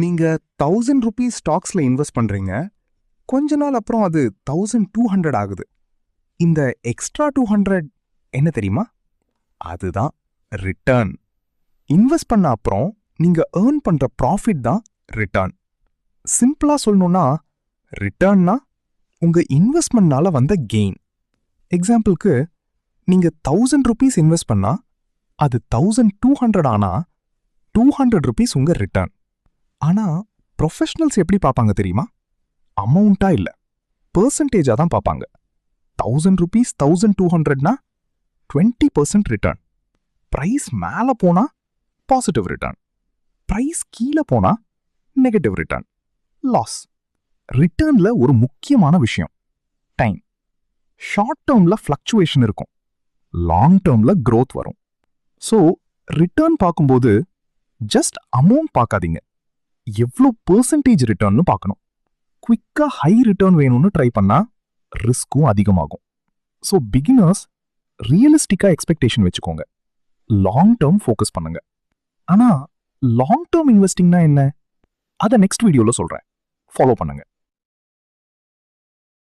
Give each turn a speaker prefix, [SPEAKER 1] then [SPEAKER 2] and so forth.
[SPEAKER 1] நீங்க 1000 rupees ஸ்டாக்ஸ்ல invest பண்றீங்க. கொஞ்ச நாள் அப்புறம் அது 1200 ஆகுது. இந்த எக்ஸ்ட்ரா 200 என்ன தெரியுமா? அதுதான் ரிட்டர்ன். இன்வெஸ்ட் பண்ண அப்புறம் நீங்க ஏர்ன் பண்ற ப்ராஃபிட் தான் ரிட்டர்ன். சிம்பிளா சொல்லணும்னா ரிட்டர்ன்னா உங்க இன்வெஸ்ட்மெண்ட்னால வந்த கெயின். எக்ஸாம்பிளுக்கு நீங்க 1000 ரூபீஸ் இன்வெஸ்ட் பண்ணா அது 1200 ஆனா 200 ரூபீஸ் உங்க ரிட்டர்ன். ஆனா ப்ரொஃபஷனல்ஸ் எப்படி பார்ப்பாங்க தெரியுமா? அமௌண்டா இல்ல, பெர்சன்டேஜா தான் பார்ப்பாங்க. 1000 ரூபீஸ் 1200னா 20% ரிட்டர்ன். பிரைஸ் மேல போனா பாசிட்டிவ் ரிட்டர்ன், பிரைஸ் கீழே போனா நெகட்டிவ் ரிட்டர்ன், லாஸ். ரிட்டர்ன்ல ஒரு முக்கியமான விஷயம் டைம். ஷார்ட் டேர்ம்ல ஃப்ளக்சுவேஷன் இருக்கும், லாங் டேர்ம்ல growth வரும். ஸோ ரிட்டர்ன் பார்க்கும்போது ஜஸ்ட் அமௌண்ட் பார்க்காதீங்க, எவ்வளோ பெர்சன்டேஜ் ரிட்டர்ன்னு பார்க்கணும். குவிக்கா ஹை ரிட்டர்ன் வேணும்னு ட்ரை பண்ணா ரிஸ்க்கும் அதிகமாகும். ஸோ பிகினர்ஸ் ரியலிஸ்டிக்கா எக்ஸ்பெக்டேஷன் வச்சுக்கோங்க, லாங் டேர்ம் ஃபோக்கஸ் பண்ணுங்க. ஆனா லாங் டேர்ம் இன்வெஸ்டிங்னா என்ன? அதை நெக்ஸ்ட் வீடியோல சொல்றேன், ஃபாலோ பண்ணுங்க.